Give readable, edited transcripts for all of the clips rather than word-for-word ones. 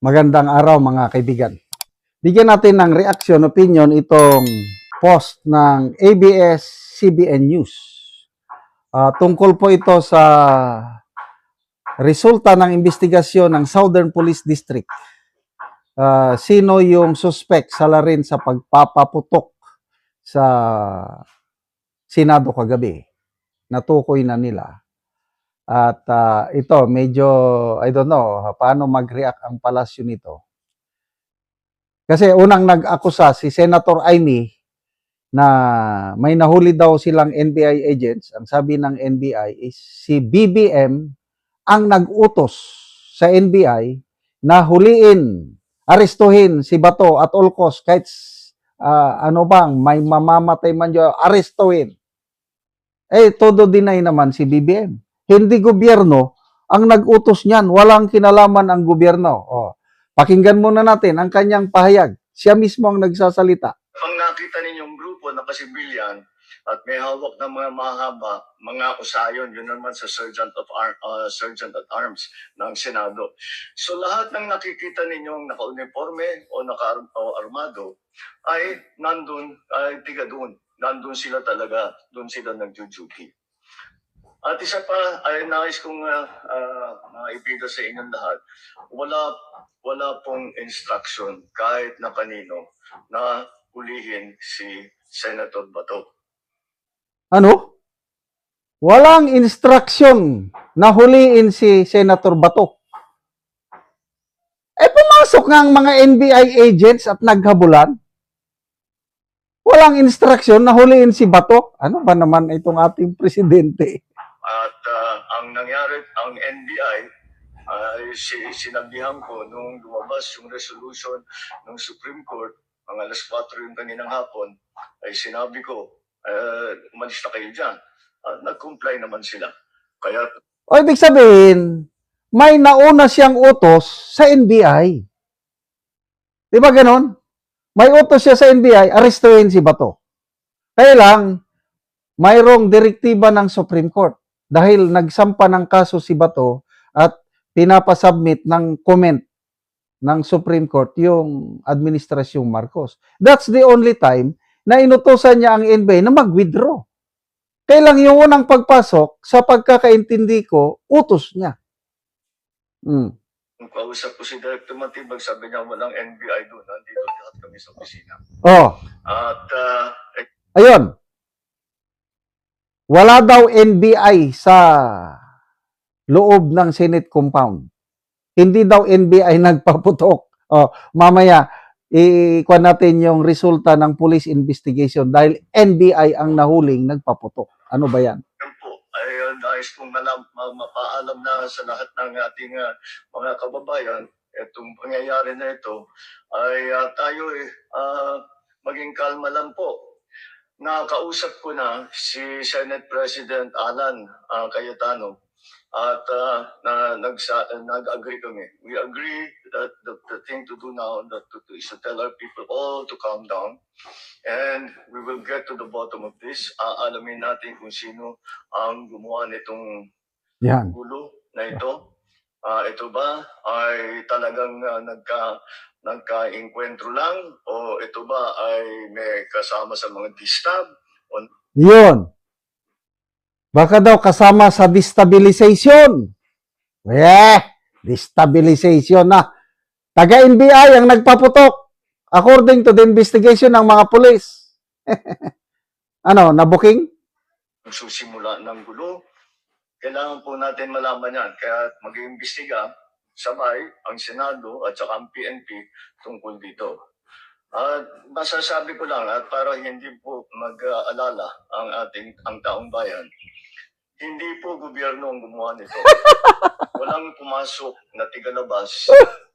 Magandang araw mga kaibigan. Bigyan natin ng reaction, opinion itong post ng ABS-CBN News. Tungkol po ito sa resulta ng investigasyon ng Southern Police District. Sino yung suspect sa larin sa pagpapaputok sa Senado kagabi. Natukoy na nila. At ito, medyo, I don't know, paano mag-react ang palasyo nito. Kasi unang nag-akusa si Senator Amy na may nahuli daw silang NBI agents. Ang sabi ng NBI is si BBM ang nag-utos sa NBI na huliin, arestuhin si Bato at all cost kahit may mamamatay man dyan, arestuhin. Todo deny naman si BBM. Hindi gobyerno ang nag-utos niyan. Walang kinalaman ang gobyerno. Pakinggan muna natin ang kanyang pahayag. Siya mismo ang nagsasalita. Pag nakita ninyong grupo na kasibilyan at may hawak ng mga mahaba, mga akusayon, yun naman sa Sergeant at Arms ng Senado. So lahat ng nakikita ninyong naka-uniforme o naka-armado ay nandun, ay tiga doon. Nandun sila talaga, doon sila nag-duty. At isa pa ay nais kong maibigay sa inyong lahat, wala pong instruction kahit na kanino na hulihin si Senator Bato. Ano? Walang instruction na huliin si Senator Bato. Pumasok nga ang mga NBI agents at naghabulan. Walang instruction na huliin si Bato. Ano ba naman itong ating presidente? At ang nangyari, ang NBI, sinabihan ko nung lumabas yung resolution ng Supreme Court, ang alas 4 yung kaninang hapon, ay sinabi ko, umalis na kayo dyan. Nag-comply naman sila. Kaya... ibig sabihin, may nauna siyang utos sa NBI. Di ba ganon? May utos siya sa NBI, arestuhin si Bato. Kaya lang, mayroong direktiba ng Supreme Court. Dahil nagsampa ng kaso si Bato at pinapasubmit ng comment ng Supreme Court yung Administrasyong Marcos. That's the only time na inutosan niya ang NBI na mag-withdraw. Kailang yung unang pagpasok, sa pagkakaintindi ko, utos niya. Nung kausap ko si Director Matibag, sabi niya walang NBI doon. Nandito lahat kami sa opisina. At ayun. Wala daw NBI sa loob ng Senate compound. Hindi daw NBI nagpaputok. Mamaya, ikuha natin yung resulta ng police investigation dahil NBI ang nahuling nagpaputok. Ano ba yan? Nais kong mapaalam na sa lahat ng ating mga kababayan, itong pangyayari na ito, ay tayo maging kalma lang po. Nakausap ko na si Senate President Alan Cayetano at nag-agree kami. We agree that the thing to do now is to tell our people all to calm down and we will get to the bottom of this. Alamin natin kung sino ang gumawa nitong gulo na ito. Ito ba ay talagang nagka-enkwentro lang o ito ba ay may kasama sa mga distab? Yun. Baka daw kasama sa destabilization. Destabilization na. Taga-NBI ang nagpaputok according to the investigation ng mga pulis. Nabuking? Susimula ng gulo. Kailangan po natin malaman yan. Kaya mag-iimbestiga sabay ang Senado at saka ang PNP tungkol dito. Masasabi ko lang at para hindi po mag-alala ang taong bayan, hindi po gobyerno ang gumawa nito. Walang pumasok na tigalabas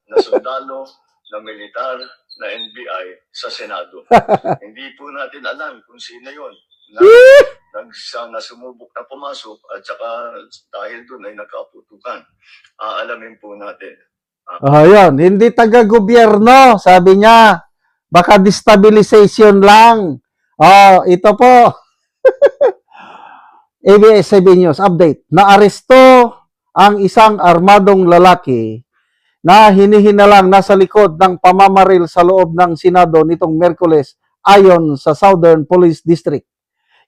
na sundalo, na militar, na NBI sa Senado. Hindi po natin alam kung sino yun. Na sumubok na pumasok at saka dahil doon ay nagkaputukan. Alamin po natin. Yan. Hindi taga-gobyerno, sabi niya. Baka destabilization lang. Ito po. ABS-CBN News update. Naaresto ang isang armadong lalaki na hinihinalang nasa likod ng pamamaril sa loob ng Senado nitong Miyerkules ayon sa Southern Police District.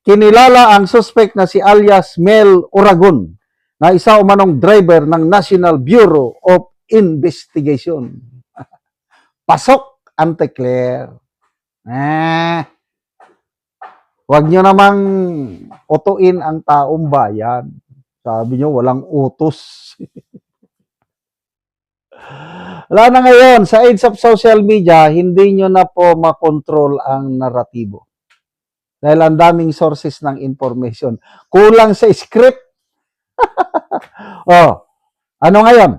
Kinilala ang suspect na si alias Mel Oragon na isa umanong driver ng National Bureau of Investigation. Pasok, Ante Claire. Huwag nyo namang utuin ang taong bayan. Sabi nyo, walang utos. Wala na ngayon, sa age of social media, hindi nyo na po makontrol ang naratibo. Dahil ang daming sources ng information. Kulang sa script. Oh, ano ngayon?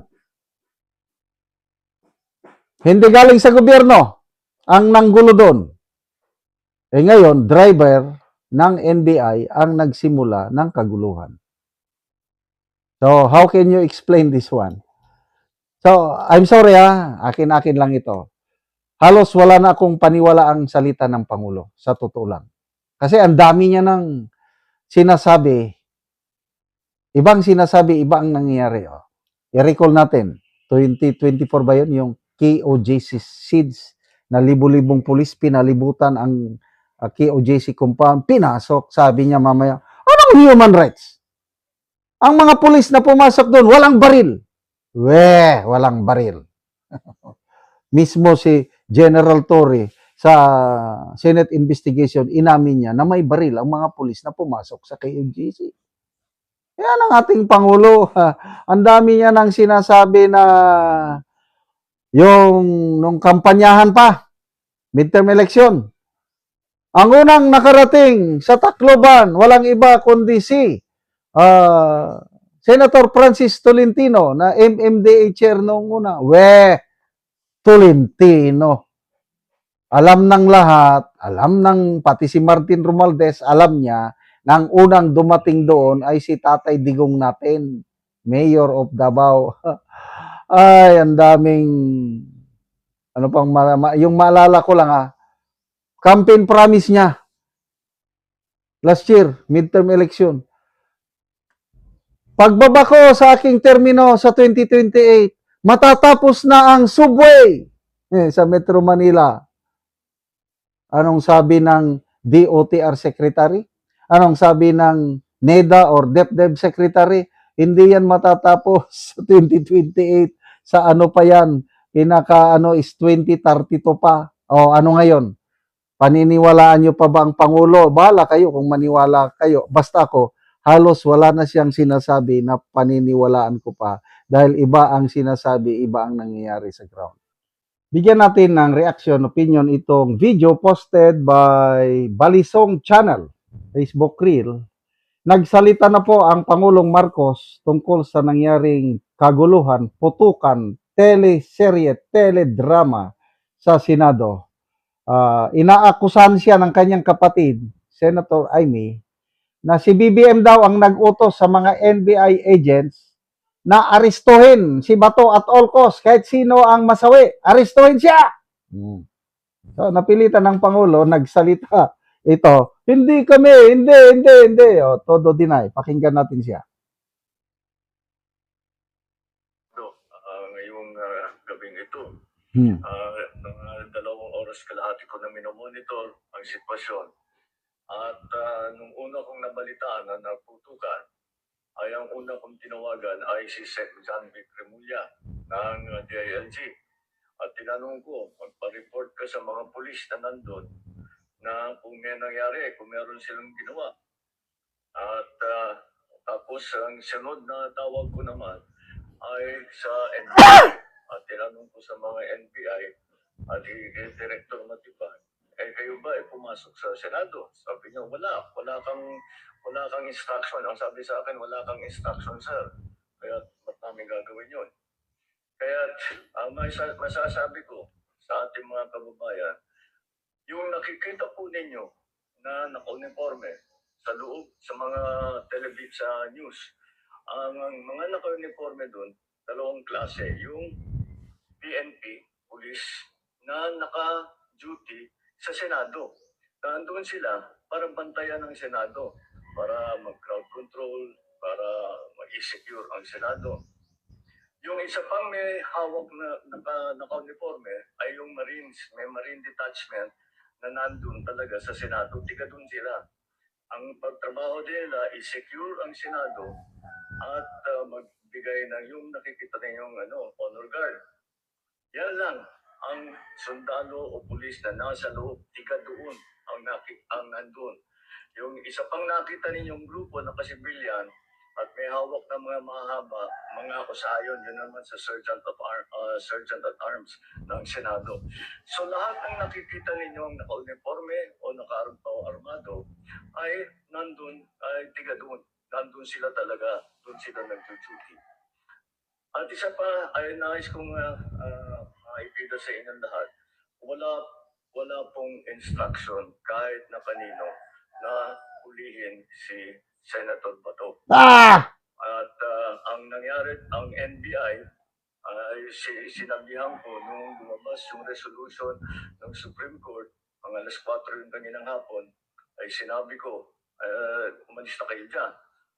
Hindi galing sa gobyerno ang nanggulo doon. Eh ngayon, driver ng NBI ang nagsimula ng kaguluhan. So, how can you explain this one? So, I'm sorry akin-akin lang ito. Halos wala na akong paniwala ang salita ng Pangulo, sa totoo lang. Kasi ang dami niya ng sinasabi, ibang sinasabi, iba ang nangyayari. Oh. I-recall natin, 2024 ba yun, yung KOJC SEEDS na libu-libong pulis, pinalibutan ang KOJC compound, pinasok, sabi niya mamaya, anong human rights? Ang mga pulis na pumasok doon, walang baril. Walang baril. Mismo si General Torre sa Senate investigation, inamin niya na may baril ang mga pulis na pumasok sa KOJC. Yan ang ating Pangulo. Ang dami niya nang sinasabi na yung nung kampanyahan pa, midterm election. Ang unang nakarating sa Tacloban, walang iba kundi si Senator Francis Tolentino na MMDA chair noong una. Tolentino. Alam ng lahat, alam ng pati si Martin Romualdez, alam niya na ang unang dumating doon ay si Tatay Digong natin, Mayor of Davao. Ay, ang daming, ano pang, yung maalala ko lang campaign promise niya, last year, midterm election. Pagbaba ko sa aking termino sa 2028, matatapos na ang subway sa Metro Manila. Anong sabi ng DOTR Secretary? Anong sabi ng NEDA or DepDep Secretary? Hindi yan matatapos sa 2028. Sa ano pa yan? Pinaka is 2032 pa. O ano ngayon? Paniniwalaan nyo pa ba ang Pangulo? Bahala kayo kung maniwala kayo. Basta ako, halos wala na siyang sinasabi na paniniwalaan ko pa dahil iba ang sinasabi, iba ang nangyayari sa ground. Bigyan natin ng reaction, opinion itong video posted by Balisong Channel, Facebook Reel. Nagsalita na po ang Pangulong Marcos tungkol sa nangyaring kaguluhan, putukan, teleserye, teledrama sa Senado. Inaakusahan siya ng kanyang kapatid, Senator Amy, na si BBM daw ang nag-utos sa mga NBI agents na arestuhin si Bato at all costs, kahit sino ang masawi, arestuhin siya. So, napilitan ng Pangulo, nagsalita ito, hindi kami, hindi. O, todo deny. Pakinggan natin siya. Ngayong gabing ito, mga 2 oras kalahati ko na minomonitor ang sitwasyon. At nung una kong nabalitaan na naputukan, ay ang una kong tinawagan ay si Sec. John Vic Remulla ng DILG. At tinanong ko, magpa-report ka sa mga pulis na nandun na kung may nangyari, kung meron silang ginawa. At tapos ang sunod na tawag ko naman ay sa NBI. At tinanong ko sa mga NBI at Director Matibag, kayo ba ay pumasok sa Senado? Sabi niya, wala kang instruction. Ang sabi sa akin, wala kang instruction, sir. Kaya ba't namin gagawin yun? Kaya masasabi ko sa ating mga kababayan, yung nakikita po ninyo na naka-uniforme sa loob, sa mga sa news, ang mga naka-uniforme doon, 2 klase. Yung PNP, police, na naka-duty sa Senado. Nandun sila para bantayan ng Senado, para mag-crowd control, para mag-secure ang Senado. Yung isa pang may hawak na naka-uniforme ay yung Marines, may Marine Detachment na nandun talaga sa Senado, tiga dun sila. Ang pagtrabaho nila is secure ang Senado at magbigay ng yung nakikita ninyong honor guard. Yan lang ang sundalo o pulis na nasa loob, tiga doon ang nandun. Yung isa pang nakita ninyong grupo na kasibilyan at may hawak na mga mahaba, mga kusayon, yun naman sa Sergeant at Arms ng Senado. So lahat ng nakikita ninyong naka-uniforme o naka-armado ay nandun, ay tiga doon. Nandun sila talaga, doon sila nag-duty. At isa pa ay nais kong maipida sa inyong lahat, wala pong instruction kahit na kanino na hulihin si Senator Bato. Ah! At ang nangyari, ang NBI ay sinabihan ko nung lumabas yung resolution ng Supreme Court, ang alas 4 yung kaninang hapon, ay sinabi ko, umalis na kayo dyan.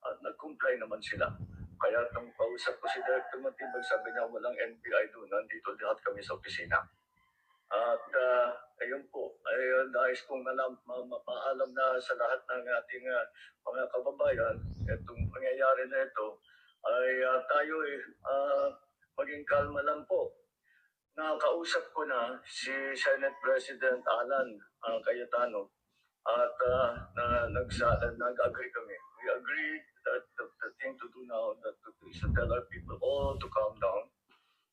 At nag-comply naman sila. Kaya nung kausap ko si Director Matibag, sabi niya walang NBI doon, nandito lahat kami sa opisina. At ayun po, ay nais kong mapaalam na sa lahat ng ating mga kababayan, itong pangyayari na ito, ay tayo maging kalma lang po. Nakausap ko na si Senate President Alan Cayetano at nag-agree kami. We agree that the thing to do now is to tell our people all to calm down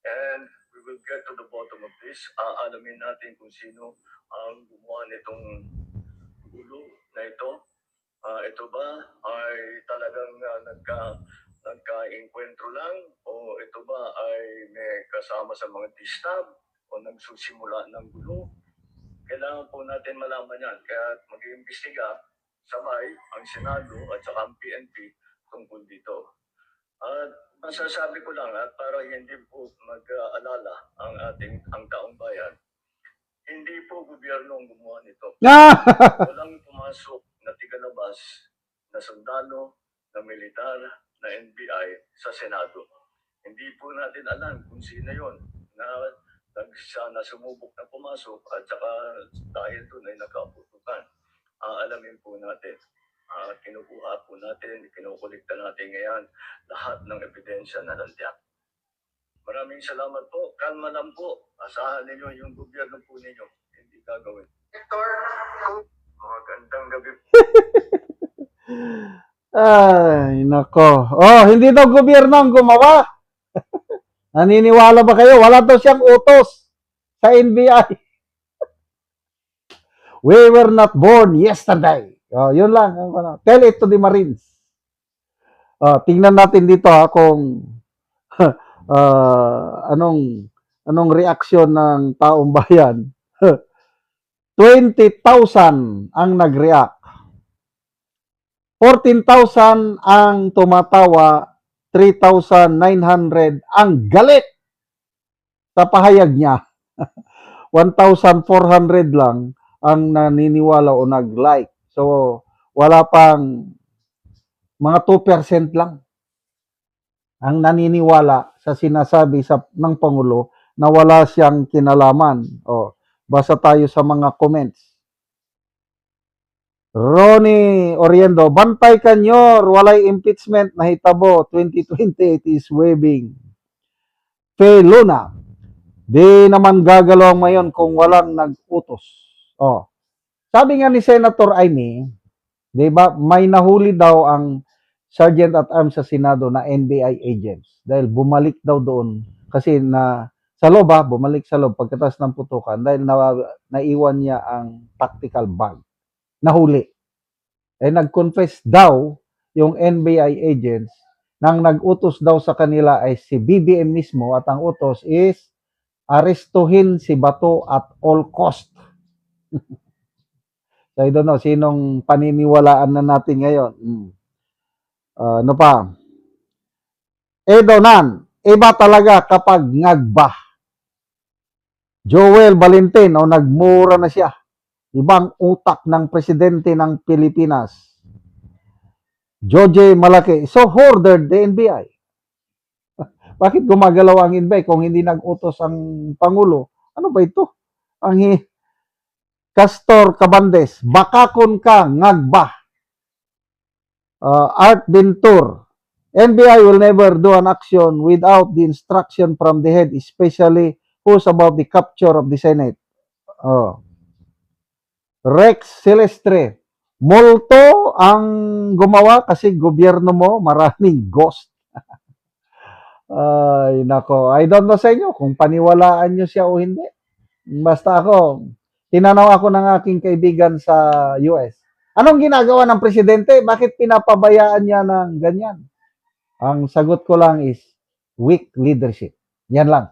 and we will get to the bottom of this. Alamin natin kung sino ang gumawa nitong gulo na ito. Ito ba ay talagang nagka-enkwentro lang o ito ba ay may kasama sa mga distab o nagsusimula ng gulo? Kailangan po natin malaman yan. Kaya mag-iimbestiga sabay ang Senado at saka ang PNP tungkol dito. At masasabi ko lang at para hindi po mag-alala ang taong bayan, hindi po gobyerno ang gumawa nito. Walang pumasok na tigalabas na sundalo, na militar, na NBI sa Senado. Hindi po natin alam kung sino yon na sumubok na pumasok at saka dahil doon ay nagkaputukan. Alamin po natin. Kinukuha po natin, kinukulikta natin ngayon lahat ng ebidensya na nandiyan. Maraming salamat po. Kalma lang po. Asahan ninyo yung gobyerno po ninyo. Hindi gagawin. Magandang gabi po. Ay, nako. Oh, hindi daw gobyerno ang gumawa. Naniniwala ba kayo? Wala daw siyang utos sa NBI. We were not born yesterday. Oh, yun lang. Tell it to the Marines. Tingnan natin dito kung anong reaksyon ng taong bayan. 20,000 ang nag-react. 14,000 ang tumatawa, 3,900 ang galit sa pahayag niya. 1,400 lang ang naniniwala o nag-like. So, wala pang mga 2% lang ang naniniwala sa sinasabi ng Pangulo na wala siyang kinalaman. Basa tayo sa mga comments. Ronnie Oriendo, bantay kanyor, walay impeachment, nahitabo, 2028 is waving. Faye Luna, di naman gagalaw ngayon kung walang nag-utos. Sabi nga ni Senator Amy, di ba, may nahuli daw ang Sergeant at Arms sa Senado na NBI agents dahil bumalik daw doon kasi sa loob bumalik sa loob pagkatapos ng putukan dahil naiwan niya ang tactical bag. Nahuli. Nag-confess daw yung NBI agents nang nag-utos daw sa kanila ay si BBM mismo at ang utos is arestuhin si Bato at all cost. So, I don't know, sinong paniniwalaan na natin ngayon? Ano pa? Edonan, iba talaga kapag ngagba. Joel Valentin, nagmura na siya. Ibang utak ng presidente ng Pilipinas. Joje Malaki, so ordered the NBI. Bakit gumagalaw ang NBI kung hindi nag-utos ang Pangulo? Ano ba ito? Castor Cabandes, bakakon ka, ngagba. Art Ventur, NBI will never do an action without the instruction from the head, especially who's about the capture of the Senate. Rex Celestre, multo ang gumawa kasi gobyerno mo maraming ghost. Ay, nako. I don't know sa inyo kung paniwalaan nyo siya o hindi. Basta ako, tinanaw ako ng aking kaibigan sa US. Anong ginagawa ng presidente? Bakit pinapabayaan niya ng ganyan? Ang sagot ko lang is weak leadership. Yan lang.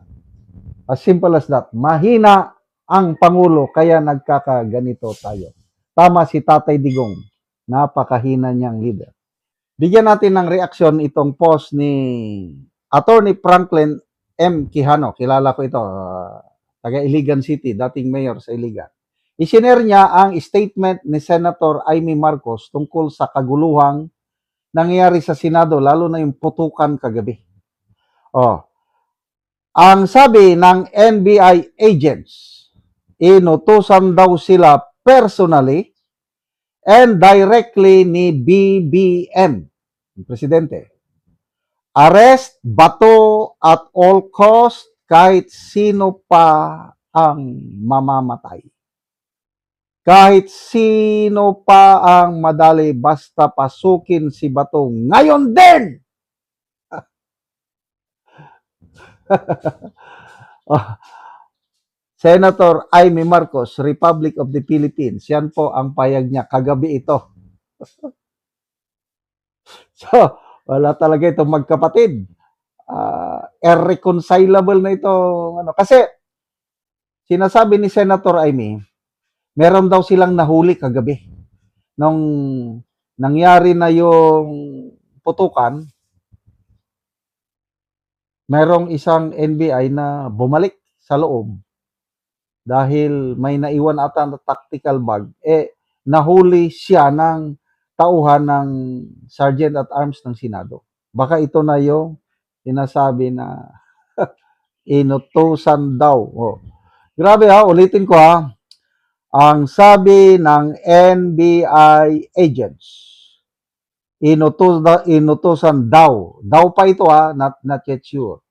As simple as that. Mahina ang Pangulo kaya nagkakaganito tayo. Tama si Tatay Digong. Napakahina niyang leader. Bigyan natin ng reaksyon itong post ni Attorney Franklin M. Quijano. Kilala ko ito. Taga Iligan City, dating mayor sa Iligan. Isinare niya ang statement ni Senator Amy Marcos tungkol sa kaguluhang nangyayari sa Senado, lalo na yung putukan kagabi. Ang sabi ng NBI agents, inutusan daw sila personally and directly ni BBM, yung presidente. Arrest, bato at all cost kahit sino pa ang mamamatay. Kahit sino pa ang madali, basta pasukin si Bato ngayon din. Senator Amy Marcos, Republic of the Philippines. Yan po ang payag niya kagabi ito. So, wala talaga itong magkapatid. Irreconcilable na ito. Kasi, sinasabi ni Senator Amy, meron daw silang nahuli kagabi. Nung nangyari na yung putukan, merong isang NBI na bumalik sa loob dahil may naiwan ata na tactical bag. Nahuli siya ng tauhan ng Sergeant at Arms ng Senado. Baka ito na yung sinasabi na inutusan daw. Grabe ulitin ko ang sabi ng NBI agents, inutusan daw. Daw pa ito not yet sure.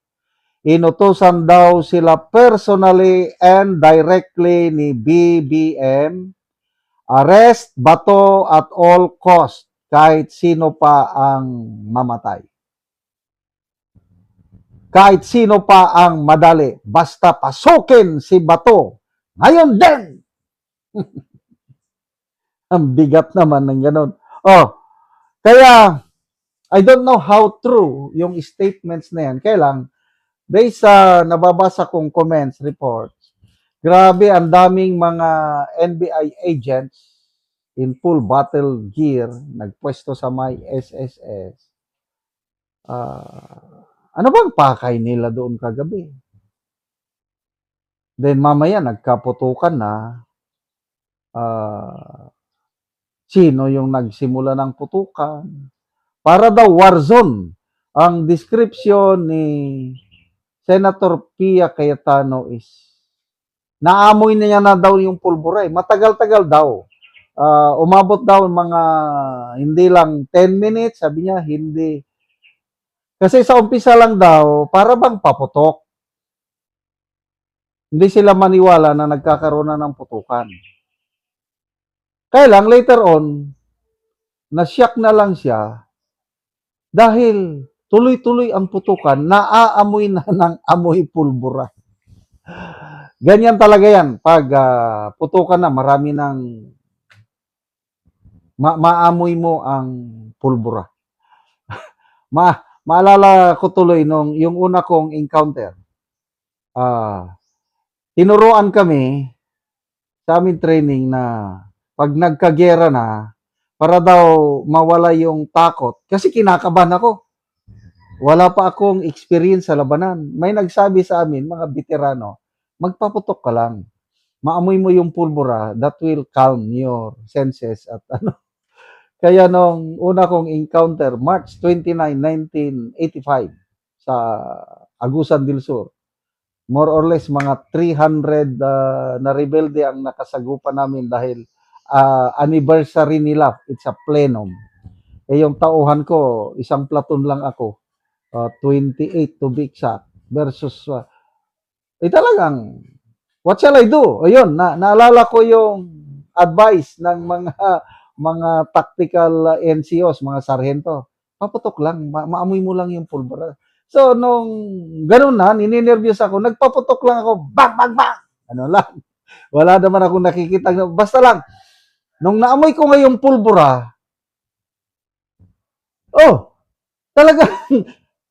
Inutusan daw sila personally and directly ni BBM, arrest, bato at all cost, kahit sino pa ang mamatay. Kahit sino pa ang madali, basta pasukin si Bato ngayon din. Ang bigat naman ng ganun. Kaya, I don't know how true yung statements na yan. Kaya lang, based sa nababasa kong comments, reports, grabe, ang daming mga NBI agents in full battle gear, nagpwesto sa may SSS. Ano bang pakay nila doon kagabi? Then mamaya nagkaputukan na, sino yung nagsimula ng putukan. Para daw war zone. Ang description ni Senator Pia Cayetano is naamoy na niya na daw yung pulbura. Matagal-tagal daw. Umabot daw mga hindi lang 10 minutes. Sabi niya, hindi. Kasi sa umpisa lang daw, para bang paputok. Hindi sila maniwala na nagkakaroon na ng putukan. Kaya lang, later on, nasyak na lang siya dahil tuloy-tuloy ang putukan, naaamoy na ng amoy pulbura. Ganyan talaga yan. Pag putukan na, marami ng maamoy mo ang pulbura. Maalala ko tuloy nung yung una kong encounter. Tinuruan kami sa aming training na pag nagkagera na, para daw mawala yung takot. Kasi kinakabahan ako. Wala pa akong experience sa labanan. May nagsabi sa amin, mga veterano, magpaputok ka lang. Maamoy mo yung pulbura, that will calm your senses at ano. Kaya nung una kong encounter, March 29, 1985, sa Agusan del Sur. More or less mga 300 na rebelde ang nakasagupan namin dahil anniversary nila. It's a plenum. Eh yung tauhan ko, isang platoon lang ako. 28 to be exact. Versus, talagang, what shall I do? Ayun, naalala ko yung advice ng mga tactical NCOs, mga sarhento. Paputok lang, maamoy mo lang yung pulbura. So, nung ganun na, nininervyos ako, nagpaputok lang ako, bang, bang, bang! Ano lang, wala naman akong nakikita. Basta lang, nung naamoy ko ngayong pulbura, talaga,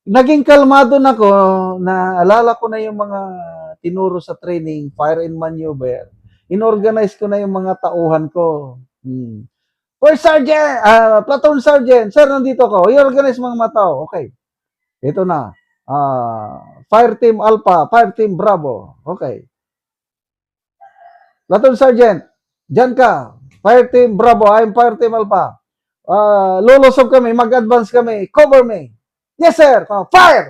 naging kalmado na ko, naalala ko na yung mga tinuro sa training, fire and maneuver. Inorganize ko na yung mga tauhan ko. First Sergeant, Platoon Sergeant, sir, nandito ko. I-organize mga matao. Okay. Ito na. Fire Team Alpha, Fire Team Bravo. Okay. Platoon Sergeant, dyan ka. Fire Team Bravo, I'm Fire Team Alpha. Lulusob kami, mag-advance kami. Cover me. Yes, sir. Fire!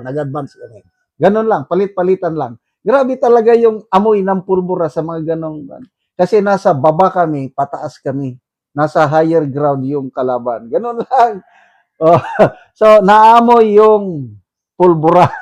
Nag-advance kami. Ganun lang, palit-palitan lang. Grabe talaga yung amoy ng pulbura sa mga ganong. Kasi nasa baba kami, pataas kami. Nasa higher ground yung kalaban. Ganun lang. So, naamoy yung pulbura.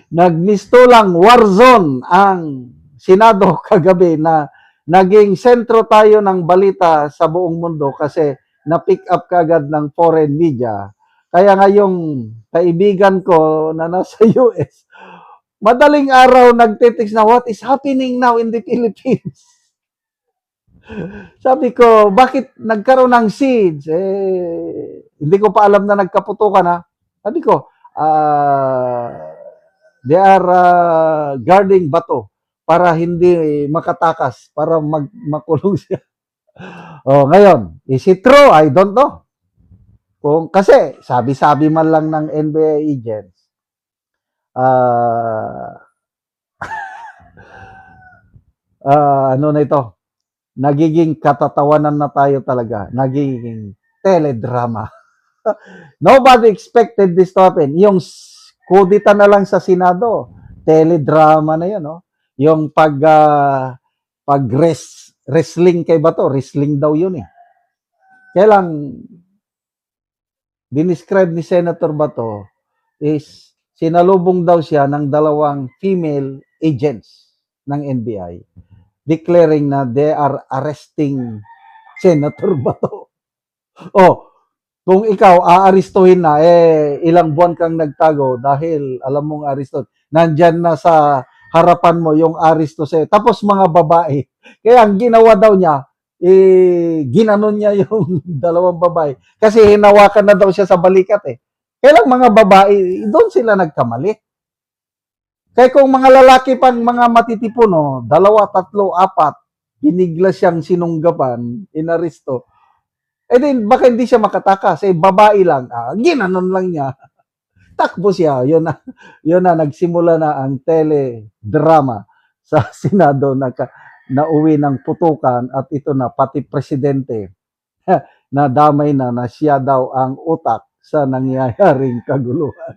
Nagmistulang war zone ang Senado kagabi na naging sentro tayo ng balita sa buong mundo kasi na-pick up kagad ng foreign media. Kaya nga yung kaibigan ko na nasa US, madaling araw nagtitext na, what is happening now in the Philippines? Sabi ko, bakit nagkaroon ng siege? Hindi ko pa alam na nagkaputukan ha. Sabi ko, they are guarding bato para hindi makatakas, para makulong siya. Ngayon, is it true? I don't know. Kasi, sabi-sabi man lang ng NBA agents, ano na ito, nagiging katatawanan na tayo talaga. Nagiging teledrama. Nobody expected this to happen. Yung kudita na lang sa Senado, teledrama na yun, no? Yung wrestling kay Bato, wrestling daw yun eh. Kaya lang, dinescribe ni Senator Bato is sinalubong daw siya ng 2 female agents ng NBI declaring na they are arresting Senator Bato. Kung ikaw aarestuhin na, ilang buwan kang nagtago dahil alam mong aresto, nandyan na sa harapan mo yung aresto sa'yo. Tapos mga babae. Kaya ang ginawa daw niya, ginanon niya yung 2 babae. Kasi hinawakan na daw siya sa balikat eh. Kaya lang mga babae, doon sila nagkamali. Kaya kung mga lalaki pang mga matitipuno, 2, 3, 4, binigla siyang sinunggapan, inaresto, din baka hindi siya makatakas. Babae lang. Ginanon lang niya. Takbo siya. Yun na, nagsimula na ang teledrama sa Senado na uwi ng putukan at ito na, pati presidente na damay na siya daw ang utak sa nangyayaring kaguluhan.